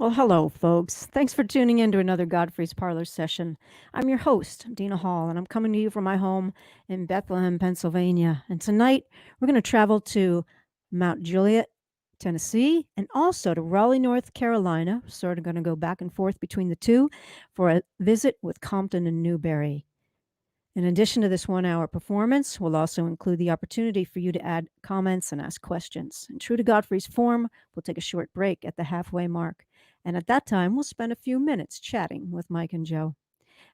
Well, hello, folks. Thanks for tuning in to another Godfrey's Parlor session. I'm your host, Dina Hall, and I'm coming to you from my home in Bethlehem, Pennsylvania. And tonight, we're going to travel to Mount Juliet, Tennessee, and also to Raleigh, North Carolina. Sort of going to go back and forth between the two for a visit with Compton and Newberry. In addition to this 1 hour performance, we'll also include the opportunity for you to add comments and ask questions. And true to Godfrey's form, we'll take a short break at the halfway mark. And at that time, we'll spend a few minutes chatting with Mike and Joe.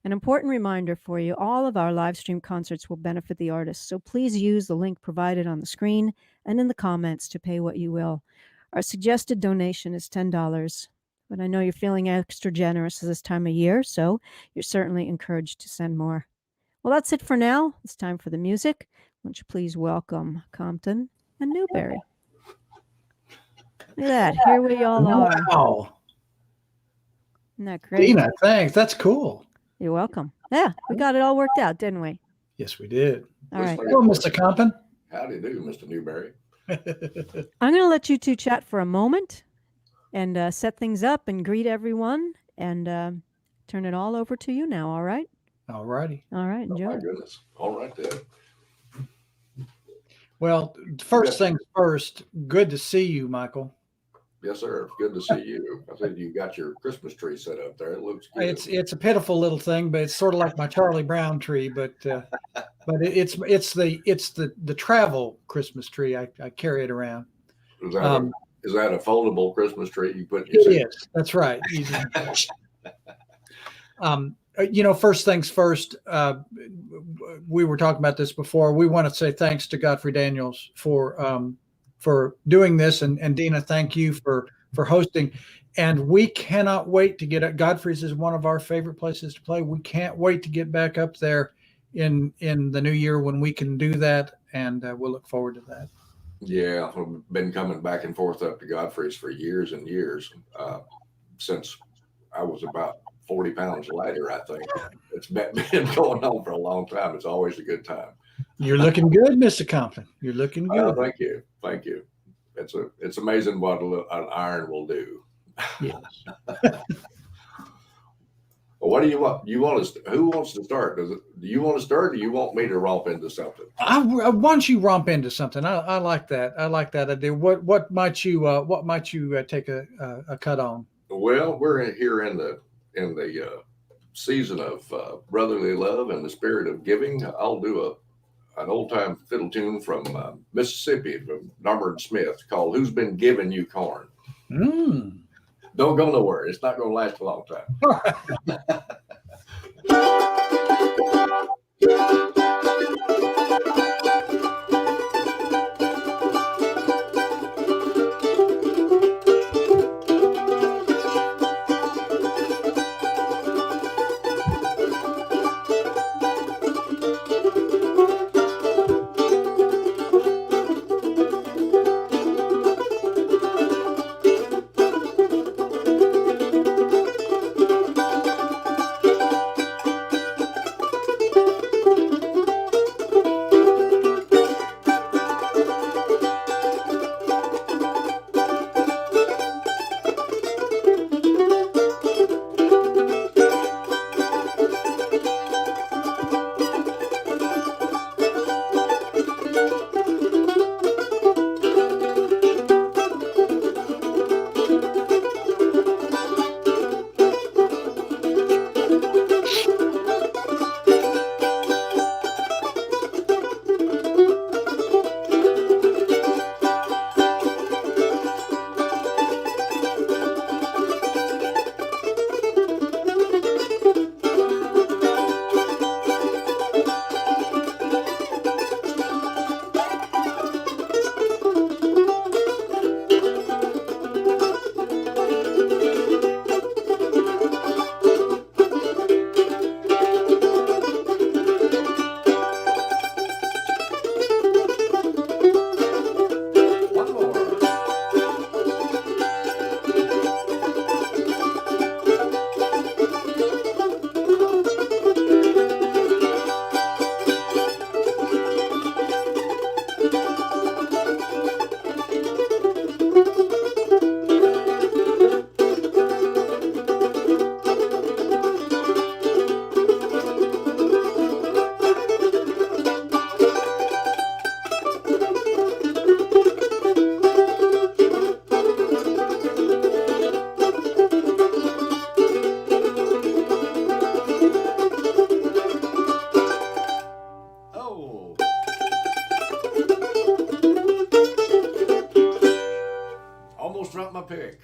An important reminder for you, all of our live stream concerts will benefit the artists, so please use the link provided on the screen and in the comments to pay what you will. Our suggested donation is $10, but I know you're feeling extra generous this time of year, so you're certainly encouraged to send more. Well, that's it for now. It's time for the music. Won't you please welcome Compton and Newberry? Look at that. Here we all are. Wow. Isn't that great? Dina, thanks. That's cool. You're welcome. Yeah, we got it all worked out, didn't we? Yes, we did. All right. Hello, Mr. Compton. Howdy do, Mr. Newberry. I'm going to let you two chat for a moment and set things up and greet everyone and turn it all over to you now, all right? All righty. All right, Oh, enjoy. my goodness. All right, then. Well, first things first, good to see you, Michael. Yes, sir. Good to see you. I think you got your Christmas tree set up there. It looks good. It's a pitiful little thing, but it's sort of like my Charlie Brown tree, but it's the travel Christmas tree. I carry it around. Is that a foldable Christmas tree you put in It your seat? is. That's right. First things first, we were talking about this before. We want to say thanks to Godfrey Daniels for doing this. And Dina, thank you for hosting. And we cannot wait to get up. Godfrey's is one of our favorite places to play. We can't wait to get back up there in the new year when we can do that. And we'll look forward to that. Yeah, I've been coming back and forth up to Godfrey's for years and years, since I was about 40 pounds lighter, I think. It's been going on for a long time. It's always a good time. You're looking good, Mr. Compton. You're looking good. Thank you. Thank you. It's amazing what an iron will do. Yes. Well, what do you want? Who wants to start? Do you want to start, or do you want me to romp into something? I want you romp into something. I like that. I like that idea. What might you take a cut on? Well, we're here in the season of brotherly love and the spirit of giving. I'll do an old time fiddle tune from Mississippi from Norbert Smith called "Who's Been Giving You Corn." Don't go nowhere. It's not going to last a long time. my pick.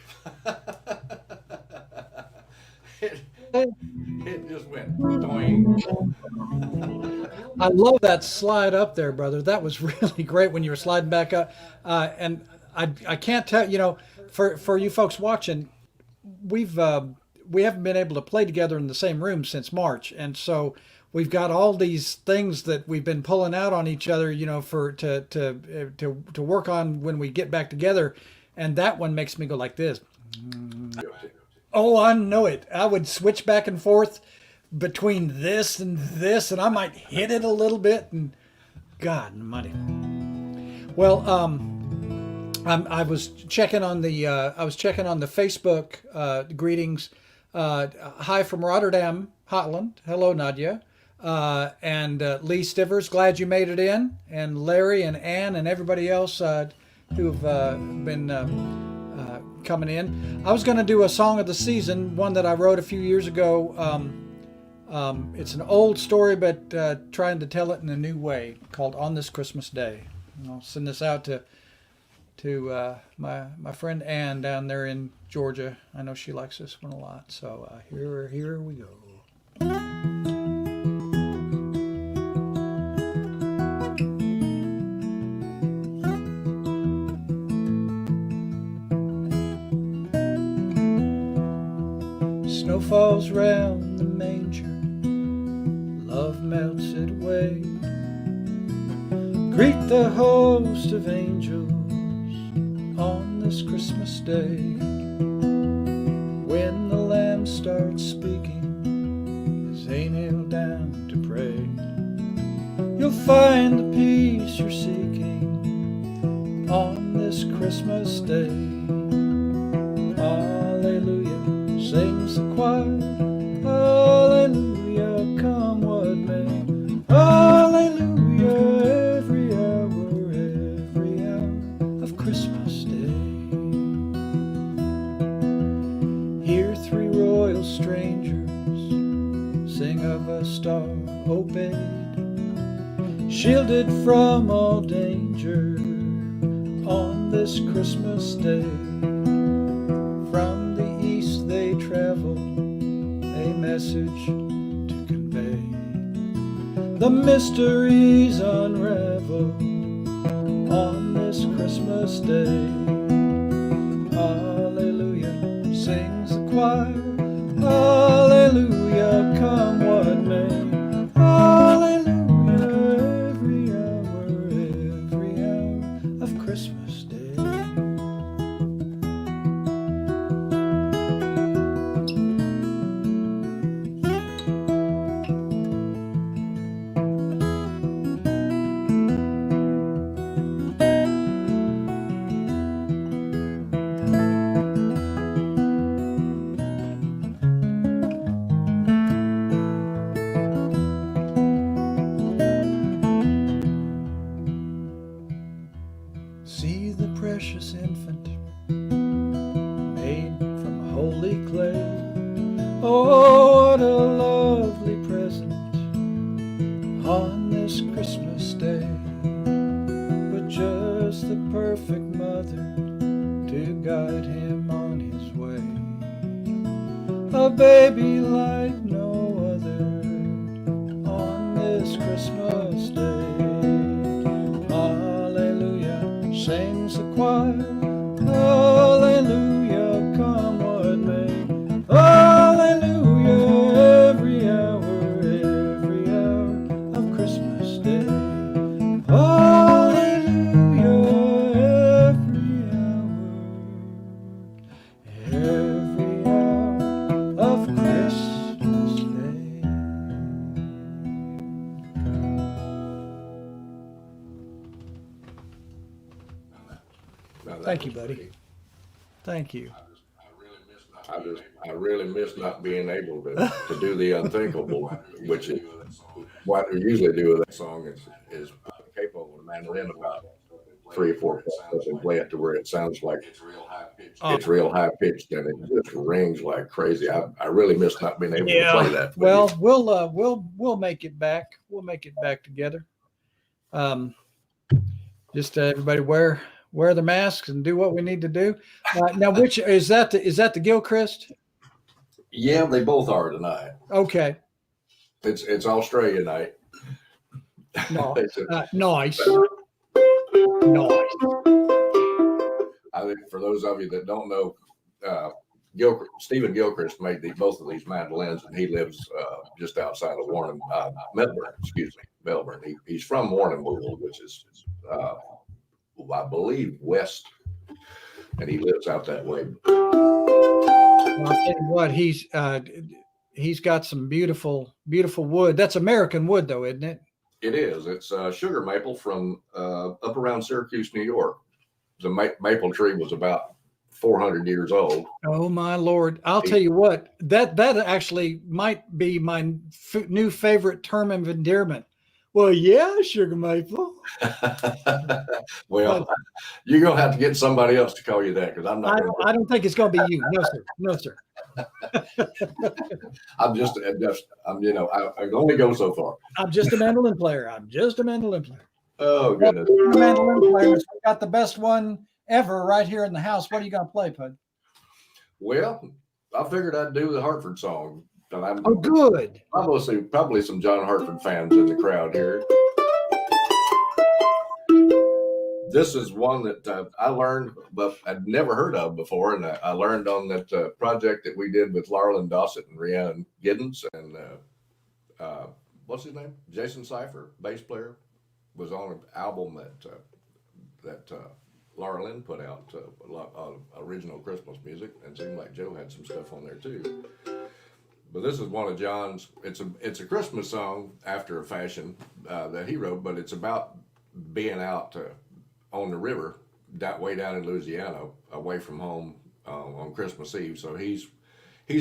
It just went doing. I love that slide up there, brother. That was really great when you were sliding back up. And I can't tell, for you folks watching, we haven't been able to play together in the same room since March, and so we've got all these things that we've been pulling out on each other, for to work on when we get back together. And that one makes me go like this. Oh, I know it. I would switch back and forth between this and this, and I might hit it a little bit. And God Almighty. Well, I was checking on the Facebook greetings. Hi from Rotterdam, Holland. Hello, Nadia. And Lee Stivers, glad you made it in, and Larry and Ann and everybody else who've been coming in. I was going to do a song of the season, one that I wrote a few years ago. It's an old story, but trying to tell it in a new way, called "On This Christmas Day." And I'll send this out to my friend Ann down there in Georgia. I know she likes this one a lot. So here we go. Snow falls round the manger, love melts it away. Greet the host of angels on this Christmas day. When the Lamb starts speaking, his angel down to pray, you'll find the peace you're seeking on this Christmas day. Hallelujah, sings the choir. Hallelujah, come what may. Hallelujah, every hour of Christmas Day. Hear three royal strangers sing of a star obeyed, shielded from all danger on this Christmas Day. From the east they travel, a message to convey. The mysteries unravel on this Christmas Day. Hallelujah, sings the choir. Hallelujah, come what may. Hallelujah, every hour of Christmas Day. See the precious infant made from holy clay. Oh, what a lovely present on this Christmas Day. But just the perfect mother to guide him on his way. A baby like no other on this Christmas Day. Hallelujah, sings the choir. Hallelujah, come what may. Hallelujah, every hour of Christmas Day. Hallelujah, every hour of Christmas Day. Now, that Thank you, was buddy. pretty. Thank you. I really miss not being able to do the unthinkable, which is what we usually do with that song is put the capo on the mandolin about 3 or 4 parts and play it to where it sounds like it's real high pitched and it just rings like crazy. I really miss not being able to play that. Well, we'll make it back. We'll make it back together. Just everybody wear wear the masks and do what we need to do. Now, which is that? Is that the Gilchrist? Yeah, they both are tonight. Okay. It's Australia night. No, It's a- nice. Nice. I think for those of you that don't know, Stephen Gilchrist made both of these mandolins, and he lives just outside of Melbourne. Excuse me, Melbourne. He's from Warrnambool, which is, I believe, west, and he lives out that way. Well, I'll tell you what, he's got some beautiful wood. That's American wood, though, isn't it? It is. It's sugar maple from up around Syracuse, New York. The maple tree was about 400 years old. Oh my Lord! I'll tell you what, that actually might be my new favorite term of endearment. Well, yeah, sugar maple. Well, you're gonna have to get somebody else to call you that, because I'm not. I don't think it's gonna be you. No, sir. No, sir. I'm I only go so far. I'm just a mandolin player. Oh goodness. Mandolin players. We got the best one ever right here in the house. What are you gonna play, Pud? Well, I figured I'd do the Hartford song. Oh, good. Probably some John Hartford fans in the crowd here. This is one that I learned, but I'd never heard of before, and I learned on that project that we did with Larlin Dossett and Rhiannon Giddens and what's his name? Jason Cipher, bass player, was on an album that Larlin put out, original Christmas music, and it seemed like Joe had some stuff on there too. But this is one of John's. It's a Christmas song after a fashion that he wrote, but it's about being out on the river, way down in Louisiana, away from home on Christmas Eve. So he's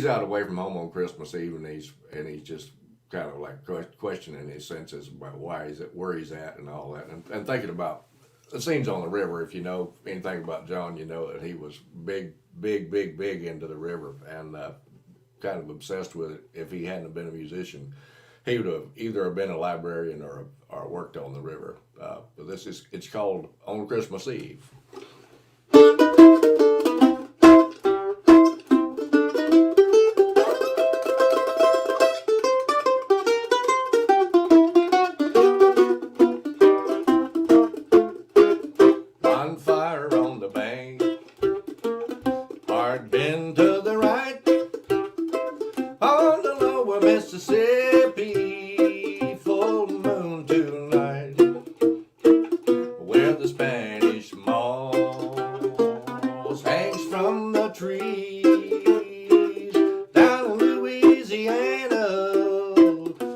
out away from home on Christmas Eve, and he's just kind of like questioning his senses about where he's at, and all that, and thinking about the scenes on the river. If you know anything about John, you know that he was big into the river, and kind of obsessed with it. If he hadn't been a musician, he would have either been a librarian or worked on the river. But it's called On Christmas Eve. Bonfire on the bank, hard bend to the right, on the lower Mississippi, full moon tonight, where the Spanish moss hangs from the trees, down in Louisiana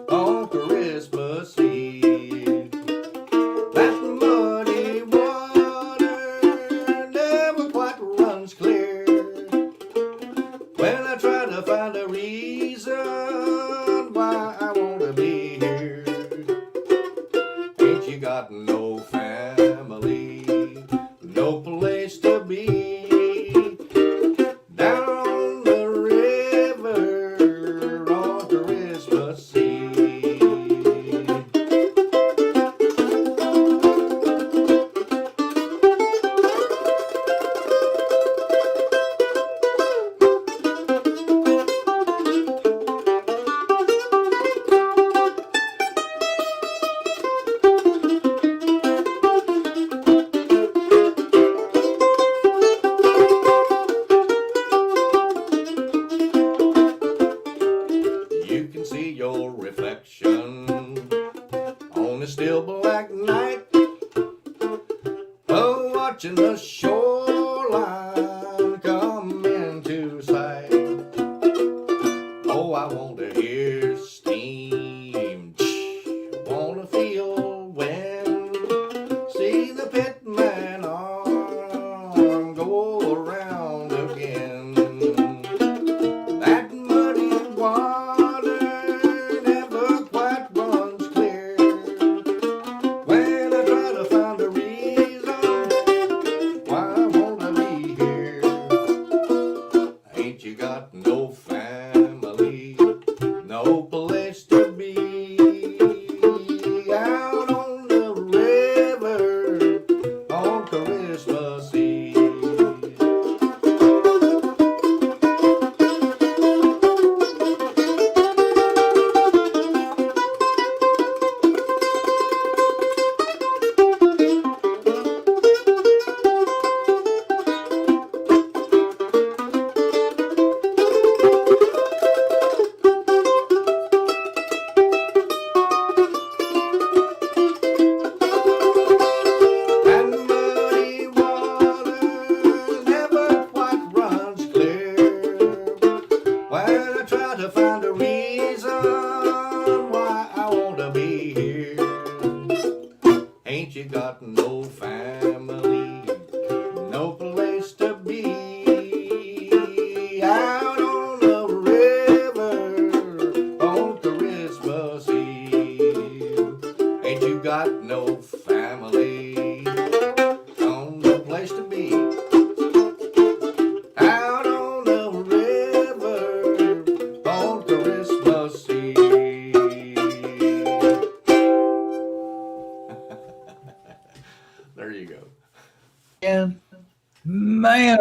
on Christmas Eve. That muddy water never quite runs clear, when I try to find a reason why I want to be here. Ain't you got no family, no place to be, down on the river on Christmas Eve? You can see your reflection on a still black night, watching the shoreline come into sight. Oh, I want to hear steam, want to feel wind, see the pitman arm go around again. That muddy water never quite runs clear, when I try to find a reason why I wanna be here. Ain't you got no family, no place to be, out on the river on Christmas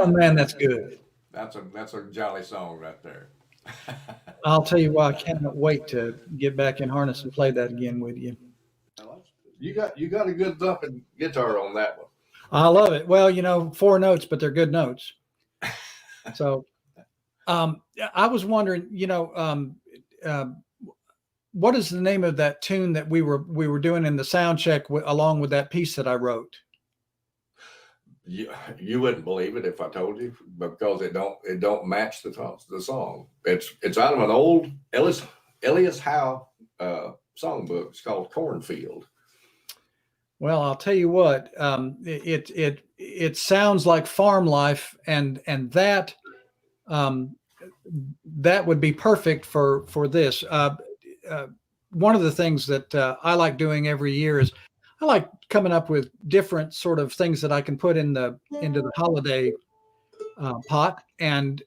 Oh man, that's good. That's a jolly song right there. I'll tell you what, I cannot wait to get back in harness and play that again with you. You got a good thumping guitar on that one. I love it. Well, 4 notes, but they're good notes. So, I was wondering, what is the name of that tune that we were doing in the sound check along with that piece that I wrote? You wouldn't believe it if I told you, because it don't match the song. It's out of an old Elias Howe songbook. It's called Cornfield. Well, I'll tell you what, it sounds like farm life, and that that would be perfect for this. One of the things that I like doing every year is I like coming up with different sort of things that I can put into the holiday pot. And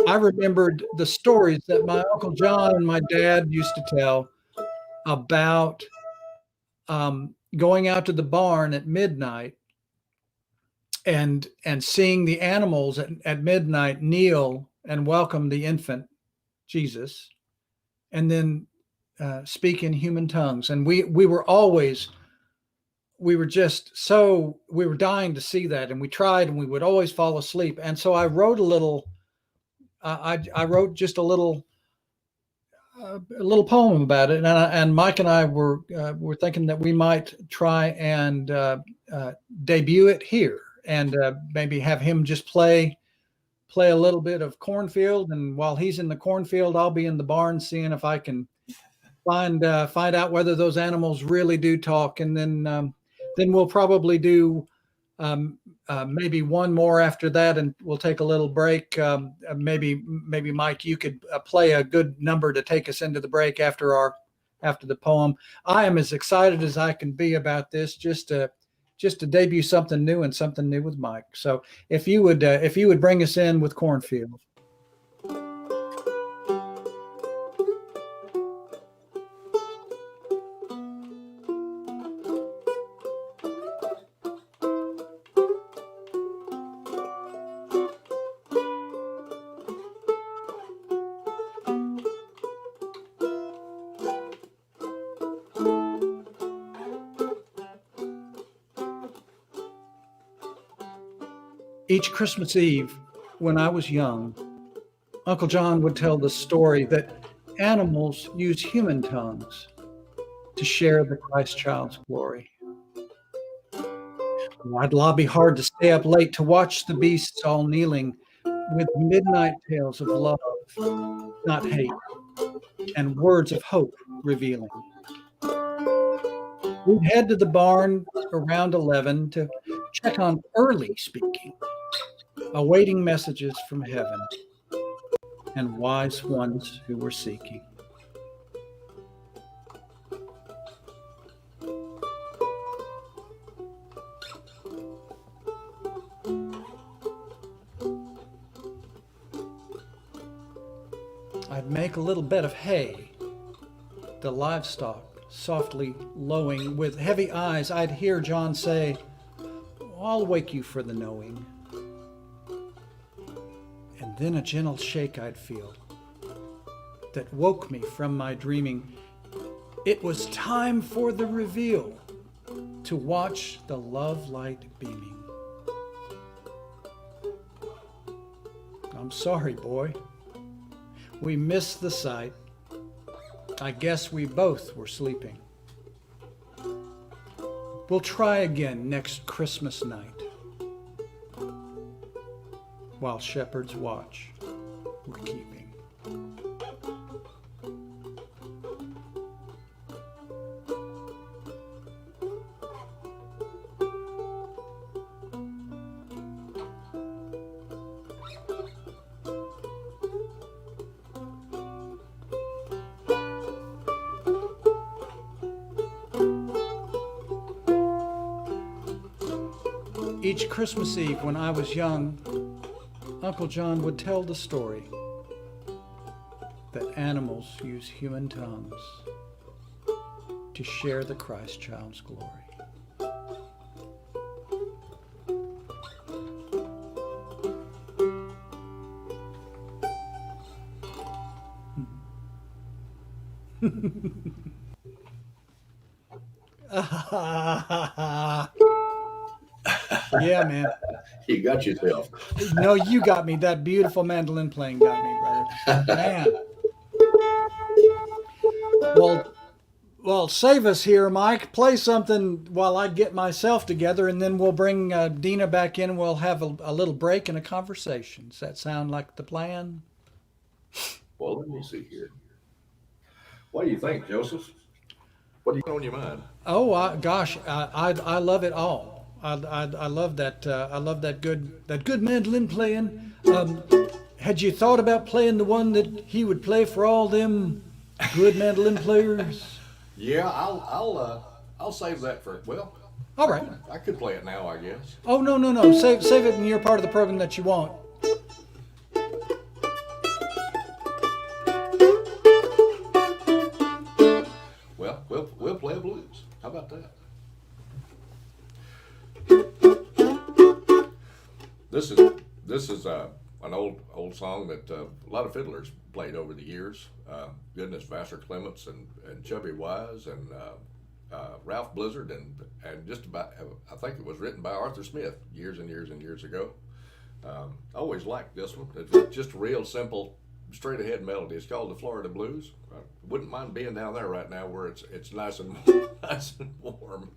I remembered the stories that my Uncle John and my dad used to tell about going out to the barn at midnight and seeing the animals at midnight kneel and welcome the infant Jesus, and then speak in human tongues. And we were dying to see that, and we tried, and we would always fall asleep. And so I wrote I wrote just a little poem about it, and Mike and I were thinking that we might try and debut it here, and maybe have him just play a little bit of Cornfield, and while he's in the cornfield, I'll be in the barn seeing if I can find out whether those animals really do talk, and then we'll probably do maybe one more after that, and we'll take a little break. Maybe Mike, you could play a good number to take us into the break after the poem. I am as excited as I can be about this, just to debut something new with Mike. So if you would bring us in with Cornfield. Each Christmas Eve, when I was young, Uncle John would tell the story that animals use human tongues to share the Christ child's glory. I'd lobby hard to stay up late to watch the beasts all kneeling with midnight tales of love, not hate, and words of hope revealing. We'd head to the barn around 11 to check on early speaking, awaiting messages from heaven and wise ones who were seeking. I'd make a little bed of hay, the livestock softly lowing. With heavy eyes, I'd hear John say, "I'll wake you for the knowing." And then a gentle shake I'd feel that woke me from my dreaming. It was time for the reveal, to watch the love light beaming. I'm sorry, boy. We missed the sight. I guess we both were sleeping. We'll try again next Christmas night, while shepherds watch we're keeping. Each Christmas Eve when I was young, Uncle John would tell the story that animals use human tongues to share the Christ child's glory. Yeah, man. You got yourself. No, you got me. That beautiful mandolin playing got me, brother. Man. Well, save us here, Mike. Play something while I get myself together, and then we'll bring Dina back in. We'll have a little break and a conversation. Does that sound like the plan? Well, let me see here. What do you think, Joseph? What do you got on your mind? Oh, gosh, I love it all. I love that. I love that good mandolin playing. Had you thought about playing the one that he would play for all them good mandolin players? Yeah, I'll save that for All right. I could play it now, I guess. Oh, no. Save it in your part of the program that you want. Well, we'll play a blues. How about that? This is an old song that a lot of fiddlers played over the years. Goodness, Vassar Clements and Chubby Wise and Ralph Blizzard and just about, I think it was written by Arthur Smith years and years and years ago. I always liked this one. It's just a real simple, straight ahead melody. It's called the Florida Blues. I wouldn't mind being down there right now where it's nice and nice and warm.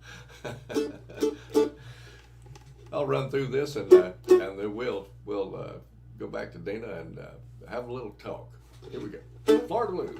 I'll run through this and then we'll go back to Dina and have a little talk. Here we go. Florida Blues.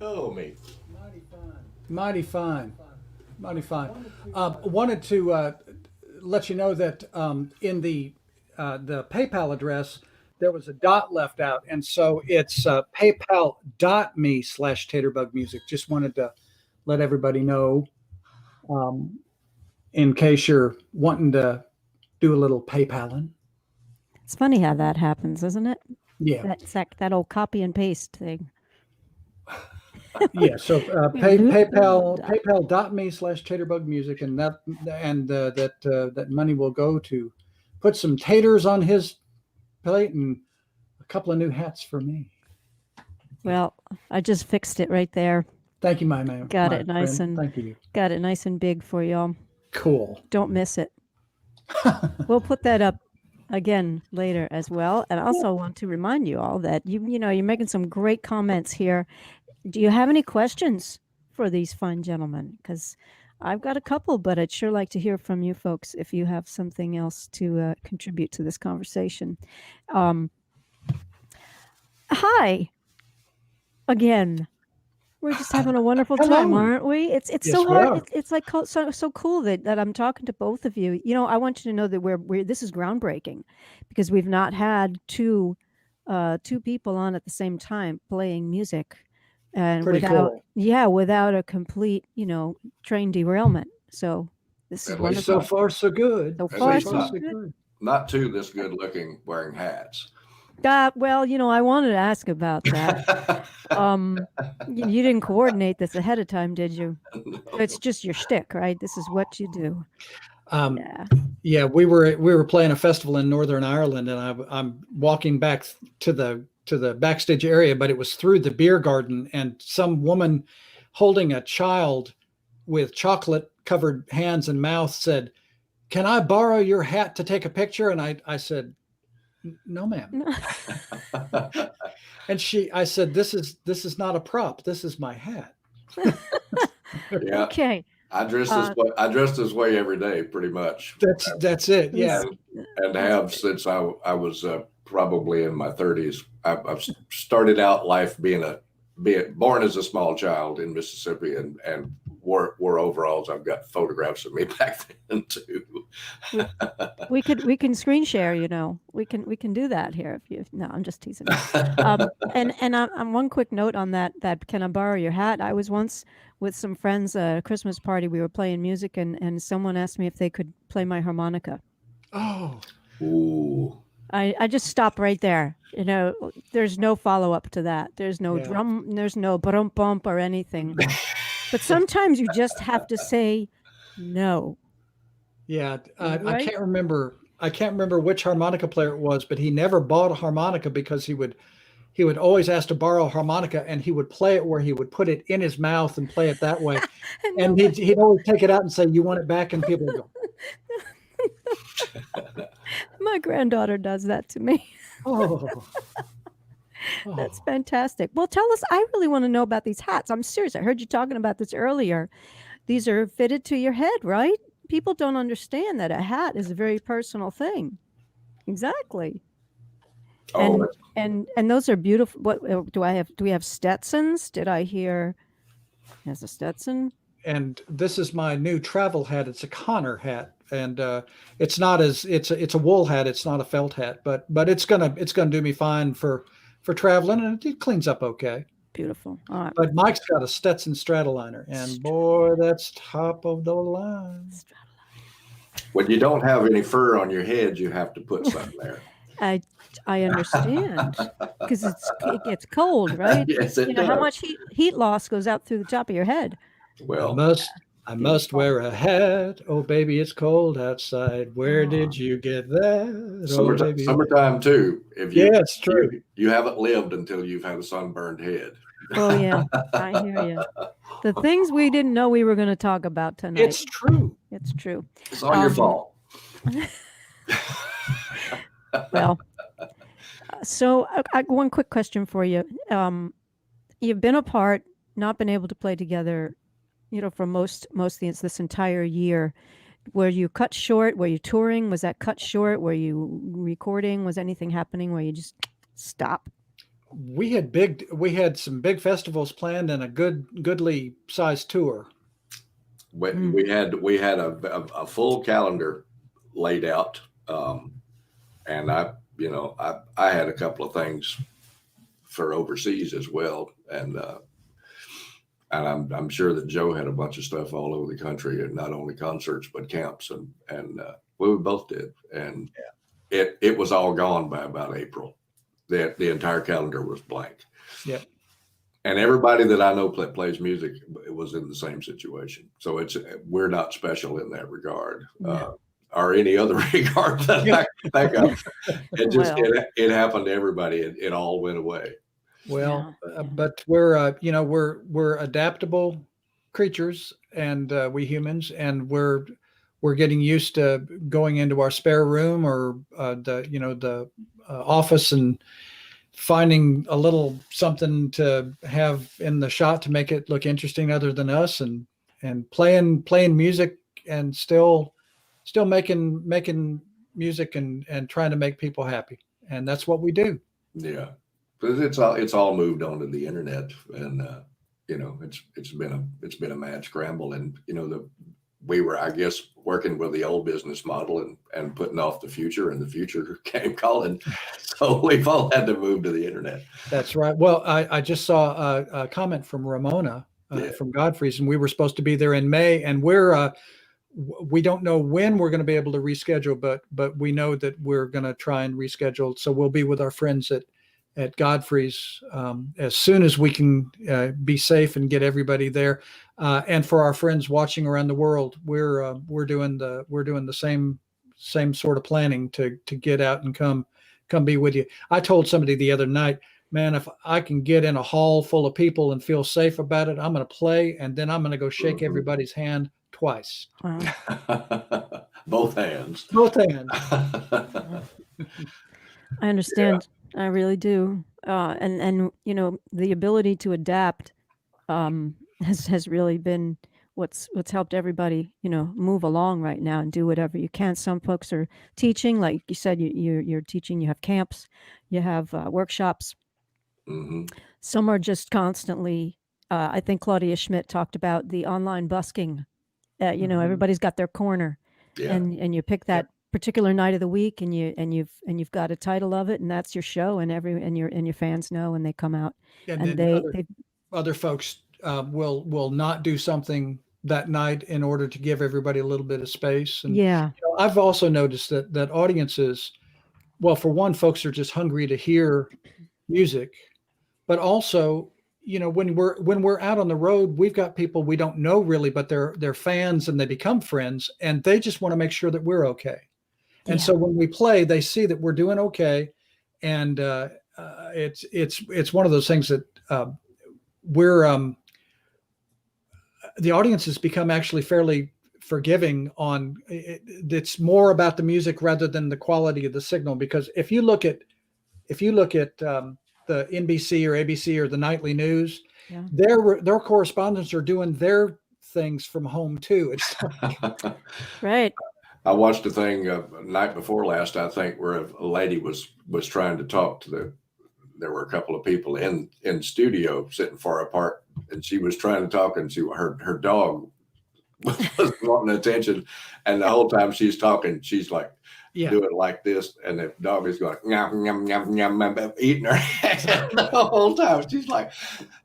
Oh, me. Mighty fine. Wanted to let you know that in the PayPal address, there was a dot left out. And so it's paypal.me/taterbugmusic. Just wanted to let everybody know in case you're wanting to do a little PayPaling. It's funny how that happens, isn't it? Yeah. That old copy and paste thing. Yeah. So paypal.me/taterbugmusic, and that money will go to put some taters on his plate and a couple of new hats for me. Well, I just fixed it right there. Thank you, my man. Got it nice friend. and Thank you. Got it nice and big for y'all. Cool. Don't miss it. We'll put that up again later as well. And I also want to remind you all that you're making some great comments here Do you have any questions for these fine gentlemen? Because I've got a couple, but I'd sure like to hear from you folks if you have something else to contribute to this conversation. Hi again. We're just having a wonderful time, Hello. aren't we? It's Yes, so we hard. are. It's like so cool that I'm talking to both of you. You know, I want you to know that we're this is groundbreaking because we've not had two people on at the same time playing music and Pretty without cool. without a complete, train derailment. So this is At least So wonderful. far, so good. So At far, least so not good. not two this good looking wearing hats. Well, I wanted to ask about that. You didn't coordinate this ahead of time, did you? It's just your shtick, right? This is what you do. Um, Yeah. yeah, we were playing a festival in Northern Ireland, and I'm walking back to the backstage area, but it was through the beer garden, and some woman holding a child with chocolate covered hands and mouth said, "Can I borrow your hat to take a picture?" And I said, "No, ma'am." And I said, "This is not a prop. This is my hat." Yeah, Okay. I dress this way every day, pretty much, That's it. Yeah. and have since I was probably in my 30s. I've started out life being born as a small child in Mississippi, and wore overalls. I've got photographs of me back then too. We can screen share, We can do that here if you no, I'm just teasing you. And I'm one quick note on that can I borrow your hat? I was once with some friends at a Christmas party. We were playing music and someone asked me if they could play my harmonica. Oh, Ooh. I just stop right there. There's no follow up to that. There's no Yeah. drum, there's no brum bump or anything. But sometimes you just have to say no. yeah. I Right? can't remember. I can't remember which harmonica player it was, but he never bought a harmonica because he would always ask to borrow a harmonica, and he would play it where he would put it in his mouth and play it that way. And And he'd always take it out and say, "You want it back?" And people would go, my granddaughter does that to me. "Oh, That's oh." fantastic. Well, tell us, I really want to know about these hats. I'm serious. I heard you talking about this earlier. These are fitted to your head, right? People don't understand that a hat is a very personal thing. Exactly. Oh, And those are beautiful. What do we have Stetsons? Did I hear has a Stetson? And this is my new travel hat. It's a Connor hat, and it's not as it's a wool hat. It's not a felt hat, but it's gonna do me fine for traveling, and it cleans up okay. Beautiful. All right. But Mike's got a Stetson Stratoliner, and boy, that's top of the line. when you don't have any fur on your head, you have to put something there. I understand because it gets cold, right? Yes, it How does. much heat loss goes out through the top of your head. Well, I must wear a hat. Oh, baby, it's cold outside. Where did you get that? Oh, baby. summertime too. If you, Yeah, it's true. you haven't lived until you've had a sunburned head. Oh yeah, I hear you. The things we didn't know we were going to talk about tonight. It's true. It's true. It's all your fault. Well, so one quick question for you. You've been apart, not been able to play together, for most of this entire year. Were you cut short? Were you touring? Was that cut short? Were you recording? Was anything happening where you just stop? We had some big festivals planned and a goodly sized tour. We had a full calendar laid out, and I had a couple of things for overseas as well, and I'm sure that Joe had a bunch of stuff all over the country, and not only concerts but camps, and we both did, and it was all gone by about April. The entire calendar was blank. Yep. And everybody that I know plays music was in the same situation. So we're not special in that regard, or any other regard that I can think of. It happened to everybody. It all went away. Well, but we're adaptable creatures, and we humans, and we're getting used to going into our spare room or the office and finding a little something to have in the shot to make it look interesting other than us, and playing music, and still making music, and trying to make people happy. And that's what we do. Yeah, because it's all moved onto the internet, and it's been a mad scramble, and we were, I guess, working with the old business model and putting off the future, and the future came calling. So we've all had to move to the internet. That's right. Well, I just saw a comment from Ramona from Godfrey's, and we were supposed to be there in May, and we don't know when we're going to be able to reschedule, but we know that we're going to try and reschedule. So we'll be with our friends at Godfrey's as soon as we can be safe and get everybody there. And for our friends watching around the world, we're doing the same sort of planning to get out and come be with you. I told somebody the other night, man, if I can get in a hall full of people and feel safe about it, I'm going to play, and then I'm going to go shake everybody's hand twice. Wow. Both hands. I understand. Yeah. I really do. And the ability to adapt has really been what's helped everybody, move along right now and do whatever you can. Some folks are teaching, like you said, you're teaching, you have camps, you have workshops. Mm-hmm. Some are just constantly, I think Claudia Schmidt talked about the online busking. Everybody's got their corner, and you pick that particular night of the week, and you've got a title of it, and that's your show, and your fans know, and they come out, and other folks will not do something that night in order to give everybody a little bit of space. And I've also noticed that audiences, well, for one, folks are just hungry to hear music, but also, when we're out on the road, we've got people we don't know really, but they're fans, and they become friends, and they just want to make sure that we're okay. And so when we play, they see that we're doing okay, and it's one of those things that the audience has become actually fairly forgiving on it. It's more about the music rather than the quality of the signal, because if you look at the NBC or ABC or the nightly news, their correspondents are doing their things from home too. It's right. I watched a thing night before last, I think, where a lady was trying to talk to there were a couple of people in studio sitting far apart, and she was trying to talk, and her dog was wanting attention, and the whole time she's talking, she's like doing like this, and the dog is going yum yum yum yum, eating her hand the whole time.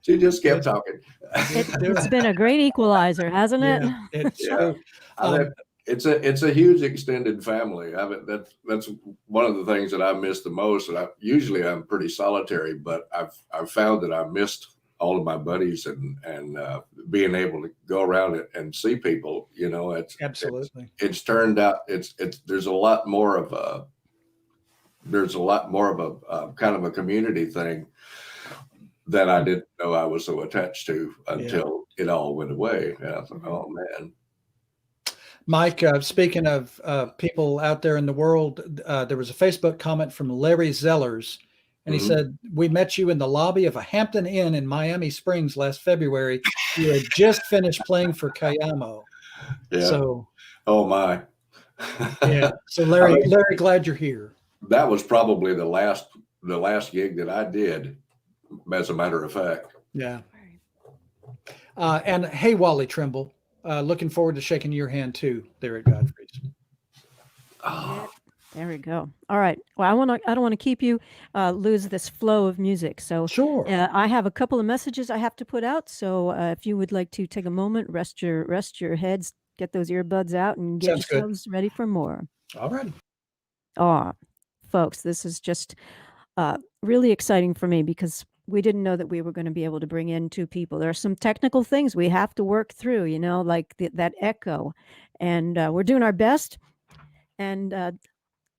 She just kept talking. It's been a great equalizer, hasn't it? It's true. It's a huge extended family. That's one of the things that I miss the most. And I'm pretty solitary, but I've found that I missed all of my buddies and being able to go around it and see people. Absolutely. It's turned out there's a lot more of a kind of a community thing that I didn't know I was so attached to until it all went away. And I thought, oh man. Mike, speaking of people out there in the world, there was a Facebook comment from Larry Zellers, and he said, "We met you in the lobby of a Hampton Inn in Miami Springs last February. You had just finished playing for Cayamo." Yeah. So, oh my. Yeah. So Larry, glad you're here. That was probably the last gig that I did, as a matter of fact. Yeah. And hey, Wally Trimble. Looking forward to shaking your hand too there at Godfrey's. Oh, there we go. All right. Well, I don't want to keep you lose this flow of music. So sure. I have a couple of messages I have to put out. So if you would like to take a moment, rest your heads, get those earbuds out, and get yourselves ready for more. All right. Folks, this is just really exciting for me, because we didn't know that we were going to be able to bring in two people. There are some technical things we have to work through, like that echo, and we're doing our best. And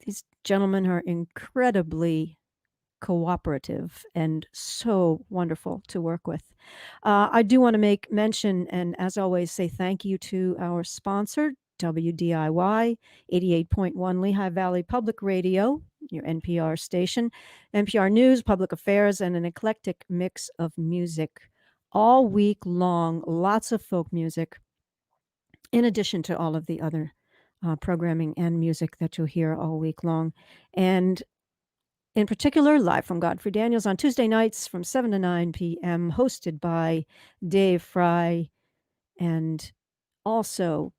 these gentlemen are incredibly cooperative and so wonderful to work with. I do want to make mention, and as always, say thank you to our sponsor, WDIY, 88.1 Lehigh Valley Public Radio, your NPR station, NPR News, Public Affairs, and an eclectic mix of music all week long. Lots of folk music, in addition to all of the other programming and music that you'll hear all week long. And in particular, live from Godfrey Daniels on Tuesday nights from 7 to 9 p.m., hosted by Dave Fry. And also,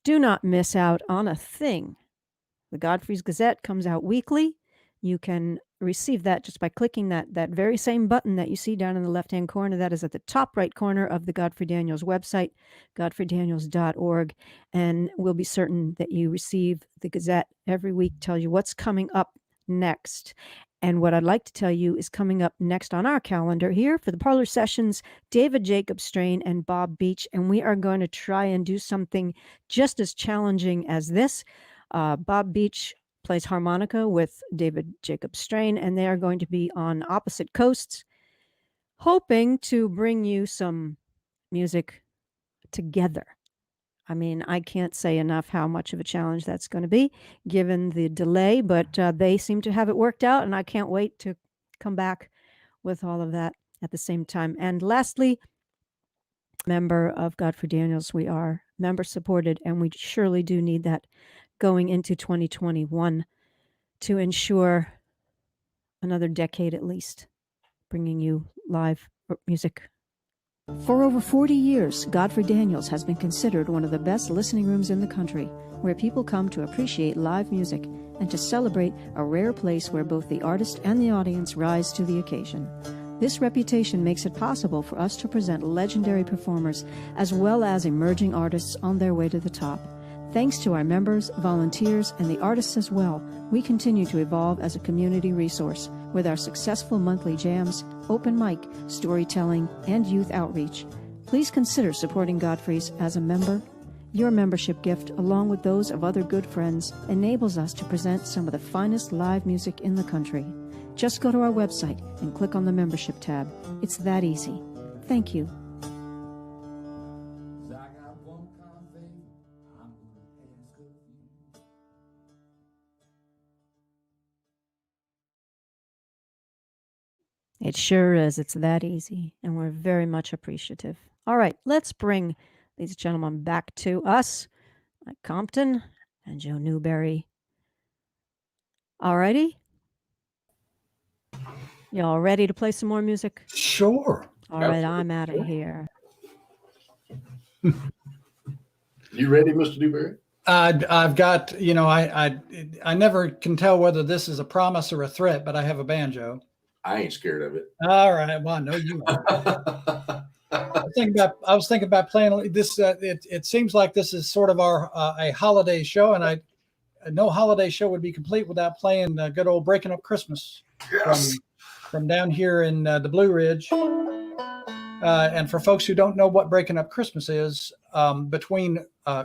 do not miss out on a thing. The Godfrey's Gazette comes out weekly. You can receive that just by clicking that very same button that you see down in the left-hand corner. That is at the top right corner of the Godfrey Daniels website, godfreydaniels.org. And we'll be certain that you receive the Gazette every week, tell you what's coming up next. And what I'd like to tell you is coming up next on our calendar here for the Parlour Sessions, David Jacob Strain and Bob Beach. And we are going to try and do something just as challenging as this. Bob Beach plays harmonica with David Jacob Strain, and they are going to be on opposite coasts, hoping to bring you some music together. I mean, I can't say enough how much of a challenge that's going to be, given the delay, but they seem to have it worked out, and I can't wait to come back with all of that at the same time. And lastly, member of Godfrey Daniels, we are member supported, and we surely do need that going into 2021 to ensure another decade at least, bringing you live music. For over 40 years, Godfrey Daniels has been considered one of the best listening rooms in the country, where people come to appreciate live music and to celebrate a rare place where both the artist and the audience rise to the occasion. This reputation makes it possible for us to present legendary performers as well as emerging artists on their way to the top. Thanks to our members, volunteers, and the artists as well, we continue to evolve as a community resource with our successful monthly jams, open mic, storytelling, and youth outreach. Please consider supporting Godfrey's as a member. Your membership gift, along with those of other good friends, enables us to present some of the finest live music in the country. Just go to our website and click on the membership tab. It's that easy. Thank you. It sure is. It's that easy, and we're very much appreciative. All right, let's bring these gentlemen back to us, like Compton and Joe Newberry. All righty? Y'all ready to play some more music? Sure. All right, I'm out of here. You ready, Mr. Newberry? I've got, I never can tell whether this is a promise or a threat, but I have a banjo. I ain't scared of it. All right. Well, I know you are. I was thinking about playing this. It seems like this is sort of our a holiday show, and no holiday show would be complete without playing good old "Breaking Up Christmas" from down here in the Blue Ridge. And for folks who don't know what "Breaking Up Christmas" is, between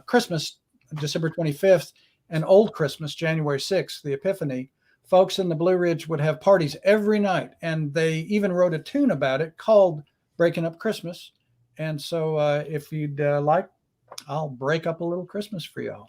Christmas, December 25th, and Old Christmas, January 6th, the Epiphany, folks in the Blue Ridge would have parties every night, and they even wrote a tune about it called "Breaking Up Christmas." And so if you'd like, I'll break up a little Christmas for y'all.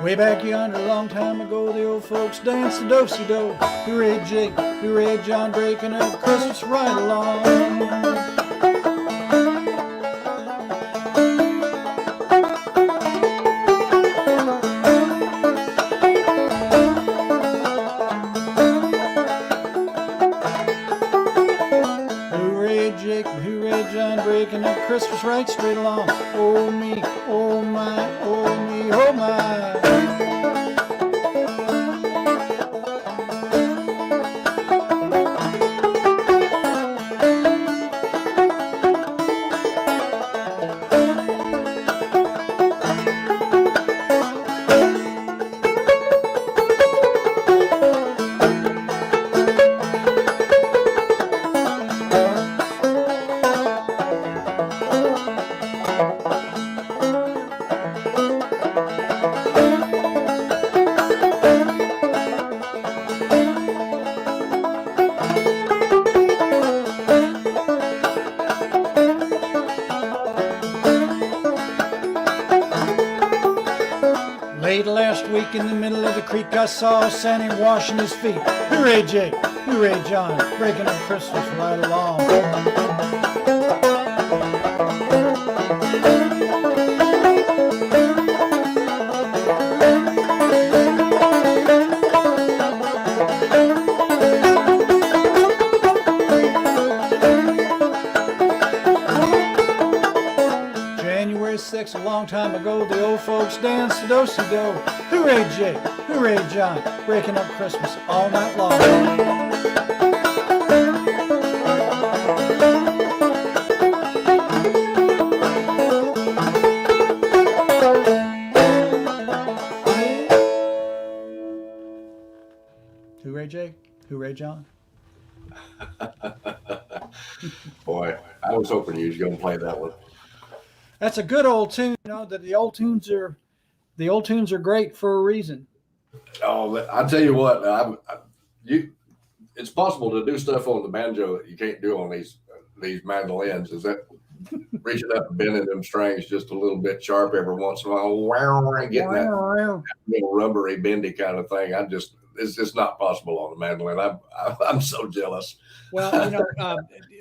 Way back yonder, a long time ago, the old folks danced the do-si-do. Hooray, Jake, hooray, John, breaking up Christmas right along. Breaking up Christmas right straight along. Oh me, oh my, oh me, oh my. creek I saw Sandy washing his feet. Hooray, Jake. Hooray, John. Breaking up Christmas right along. January 6th, a long time ago, the old folks danced the do-si-do. Hooray, Jake. Hooray, John. Breaking up Christmas all night long. Hooray, Jake. Hooray, John. Boy, I was hoping you was going to play that one. That's a good old tune. You know that the old tunes are great for a reason. Oh, I tell you what, it's possible to do stuff on the banjo that you can't do on these mandolins. Is that reaching up and bending them strings just a little bit sharp every once in a while, and getting that little rubbery, bendy kind of thing. It's just not possible on the mandolin. I'm so jealous. Well, you know,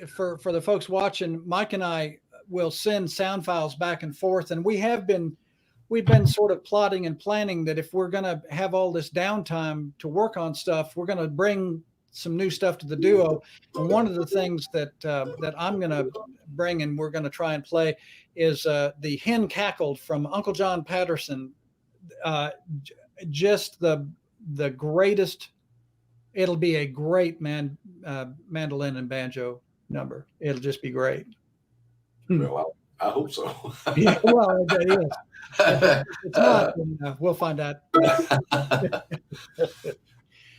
for the folks watching, Mike and I will send sound files back and forth, and we've been sort of plotting and planning that if we're going to have all this downtime to work on stuff, we're going to bring some new stuff to the duo. And one of the things that I'm going to bring and we're going to try and play is the Hen Cackled from Uncle John Patterson. Just the greatest. It'll be a great mandolin and banjo number. It'll just be great. Well, I hope so. Yeah, well, it is. If it's not, then, we'll find out. Well,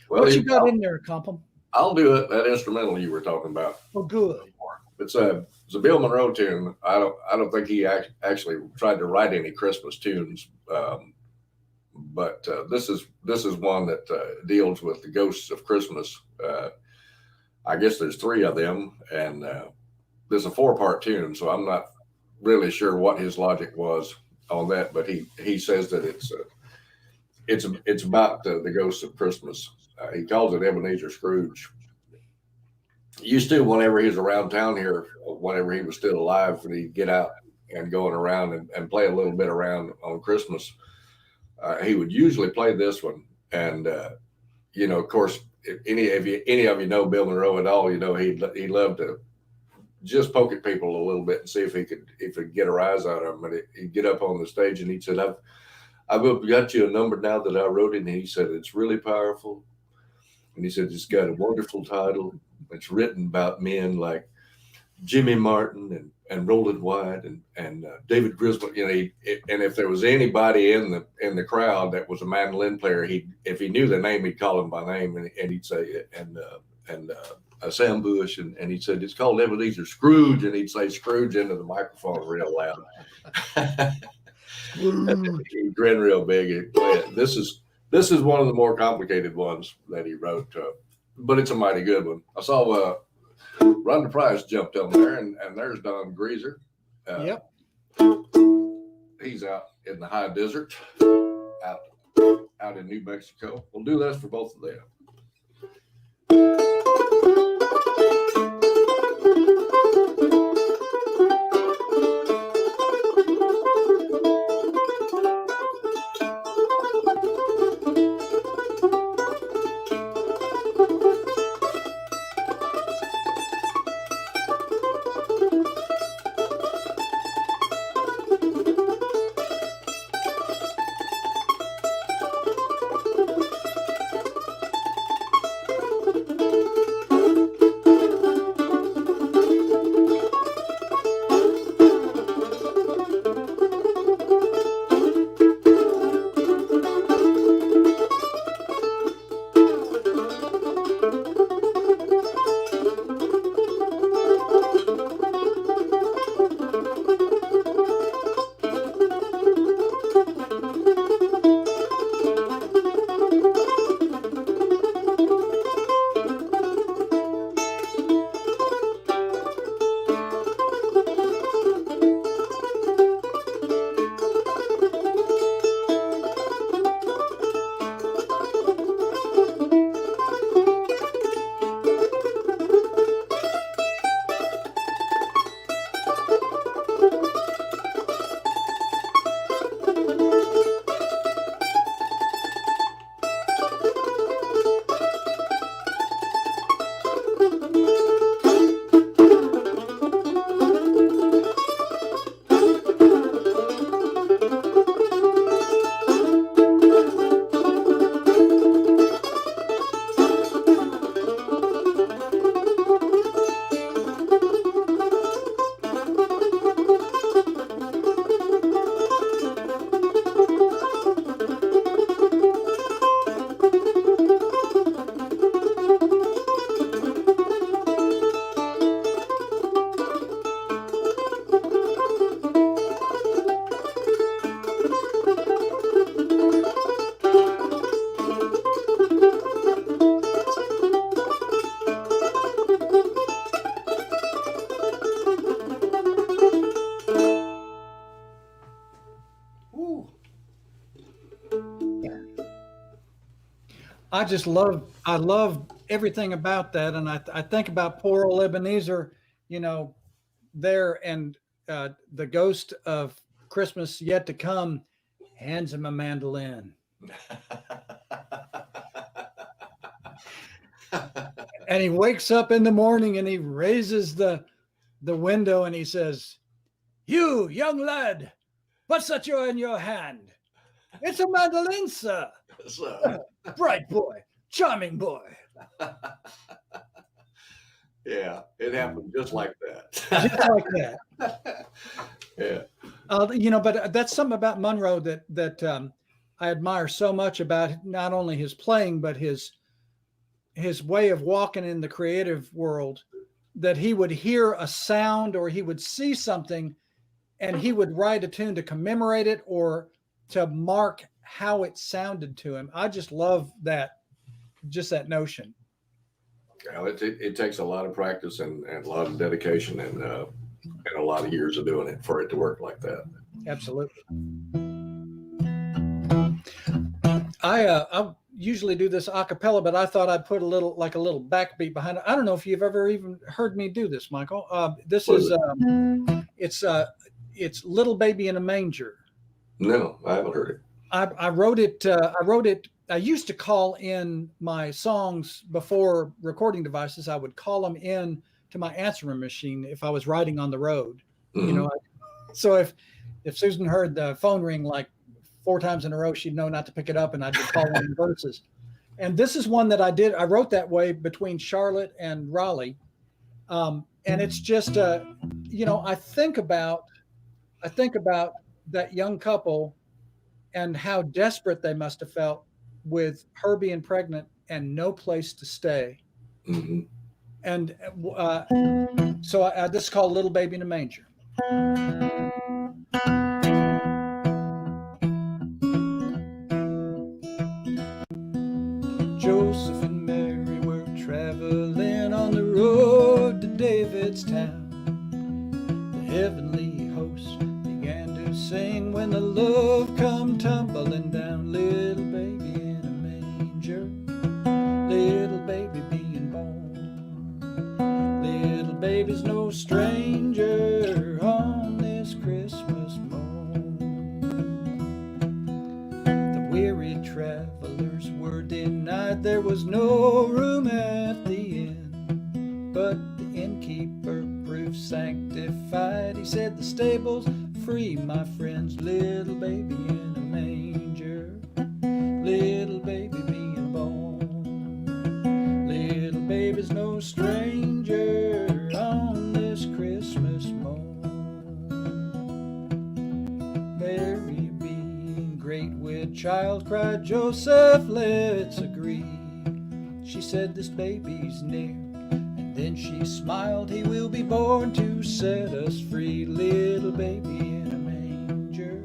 What you got in there, Compton? I'll do it. That instrumental you were talking about. Oh, good. It's a Bill Monroe tune. I don't think he actually tried to write any Christmas tunes, but this is one that deals with the ghosts of Christmas. I guess there's 3 of them, and there's a 4-part tune, so I'm not really sure what his logic was on that. But he says that it's about the ghosts of Christmas. He calls it Ebenezer Scrooge. Used to, whenever he was around town here, whenever he was still alive, when he'd get out and going around and play a little bit around on Christmas, he would usually play this one. And you know, of course, if any of you know Bill Monroe at all, you know he loved to just poke at people a little bit and see if he could get a rise out of them. And he'd get up on the stage and he said, I've got you a number now that I wrote it. And he said, it's really powerful. And he said, it's got a wonderful title. It's written about men like Jimmy Martin and Roland White and David Griswold. You know, and if there was anybody in the crowd that was a mandolin player, if he knew the name, he'd call him by name, and he'd say Sam Bush, and he said, it's called Ebenezer Scrooge, and he'd say Scrooge into the microphone real loud. He grinned real big. He'd play it. This is one of the more complicated ones that he wrote, but it's a mighty good one. I saw Rhonda Price jumped on there, and there's Don Greaser. Yep. He's out in the high desert, out in New Mexico. We'll do this for both of them. I love everything about that. And I think about poor old Ebenezer, you know, there, and the ghost of Christmas yet to come hands him a mandolin. And he wakes up in the morning and he raises the window and he says, "You young lad, what's that you're in your hand?" "It's a mandolin, sir." So, "Bright boy, charming boy." yeah, it happened just like that. Just like that. Yeah. You know, but that's something about Monroe that I admire so much about not only his playing, but his way of walking in the creative world, that he would hear a sound or he would see something and he would write a tune to commemorate it or to mark how it sounded to him. I just love that, just that notion. Well, it takes a lot of practice and a lot of dedication and a lot of years of doing it for it to work like that. Absolutely. I usually do this a cappella, but I thought I'd put a little backbeat behind it. I don't know if you've ever even heard me do this, Michael. This is it's "Little Baby in a Manger." No, I haven't heard it. I wrote it. I used to call in my songs before recording devices. I would call them in to my answering machine if I was riding on the road. Mm-hmm. You know, so if Susan heard the phone ring like 4 times in a row, she'd know not to pick it up, and I'd just call in verses. And this is one that I did. I wrote that way between Charlotte and Raleigh, and it's just you know, I think about that young couple and how desperate they must have felt with her being pregnant and no place to stay. Mm-hmm. And so this is called "Little Baby in a Manger." Joseph and Mary were traveling on the road to David's town. The heavenly host began to sing when the love come tumbling down. Little baby in a manger, little baby being born. Little baby's no stranger on this Christmas morn. The weary travelers were denied, there was no room at the inn, but the innkeeper proved sanctified. He said, "The stable's free, my friends. Little baby in a manger, little baby being born. Little baby's no stranger on this Christmas morn." Mary being great with child cried, "Joseph, let's agree." She said, "This baby's near." And then she smiled, "He will be born to set us free." Little baby in a manger,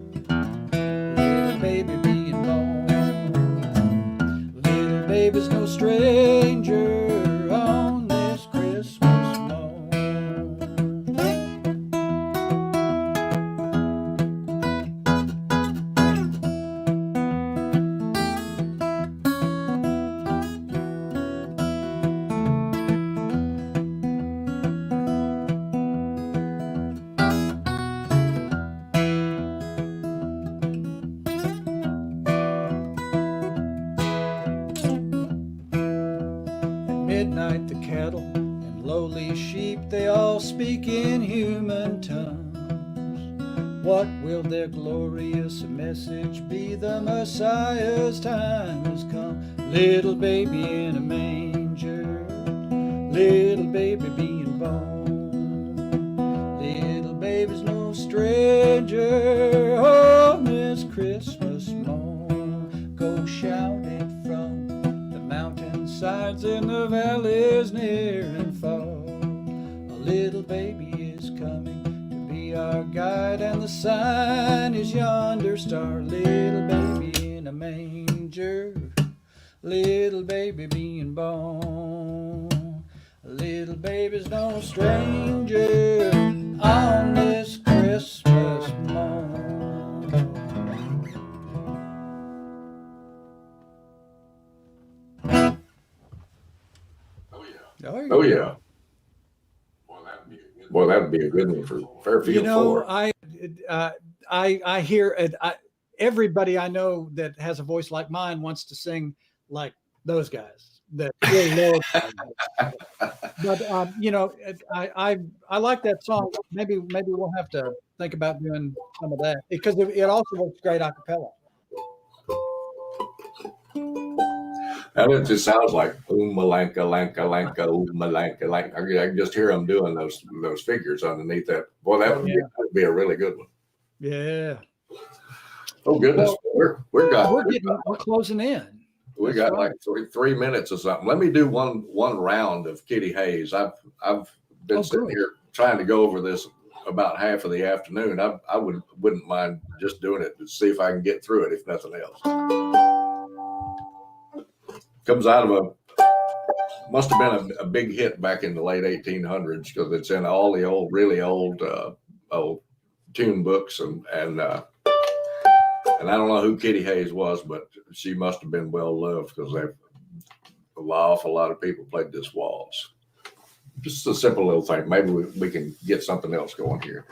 little baby being born. Little baby's no stranger on this Christmas morn. Midnight the cattle and lowly sheep, they all speak in human tongues. What will their glorious message be? The Messiah's time has come. Little baby in a manger, little baby being born. Little baby's no stranger on this Christmas morn. Go shout it from the mountainsides and the valleys near and far. A little baby is coming to be our guide, and the sign is yonder star. Little baby in a manger, little baby being born. Little baby's no stranger on this Christmas morn. Oh yeah. Well, that'd be a good one for Fairfield. I hear it. Everybody I know that has a voice like mine wants to sing like those guys. That really know. But I like that song. Maybe we'll have to think about doing some of that because it also works great a cappella. And it just sounds like malanka lanka lanka malanka lanka. I can just hear them doing those figures underneath that. Boy, that would be a really good one. Yeah. Oh goodness, we're closing in. We got like 3 minutes or something. Let me do one round of Kitty Haze. I've been sitting here trying to go over this about half of the afternoon. I wouldn't mind just doing it to see if I can get through it, if nothing else. Comes out of must have been a big hit back in the late 1800s because it's in all the really old tune books and I don't know who Kitty Haze was, but she must have been well loved because an awful lot of people played this waltz. Just a simple little thing. Maybe we can get something else going here.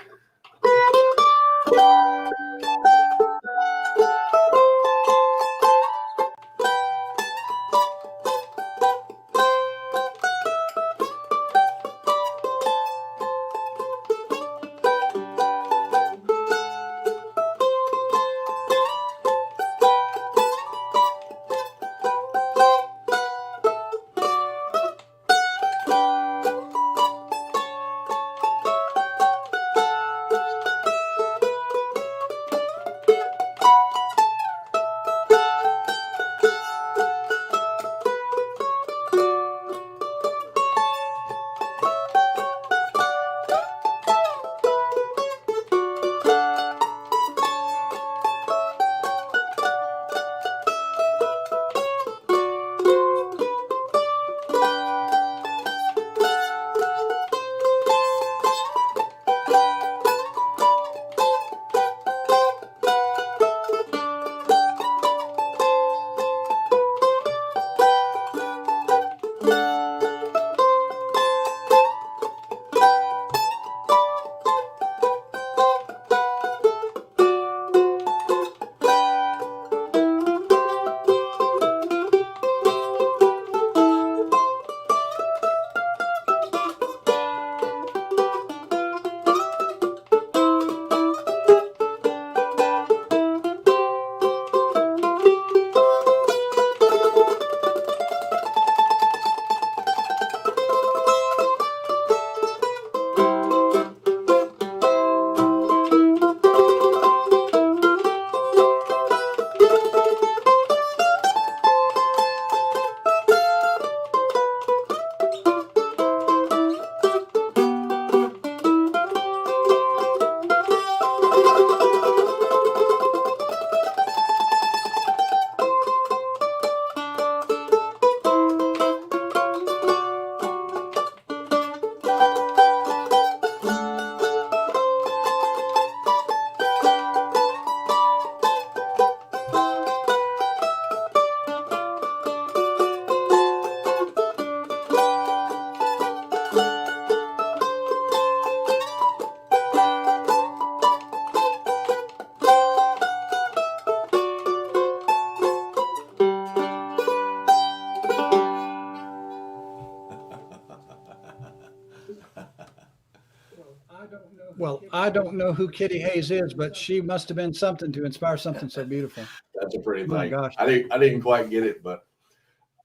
Well, I don't know who Kitty Haze is, but she must have been something to inspire something so beautiful. That's a pretty thing. My gosh. I didn't quite get it, but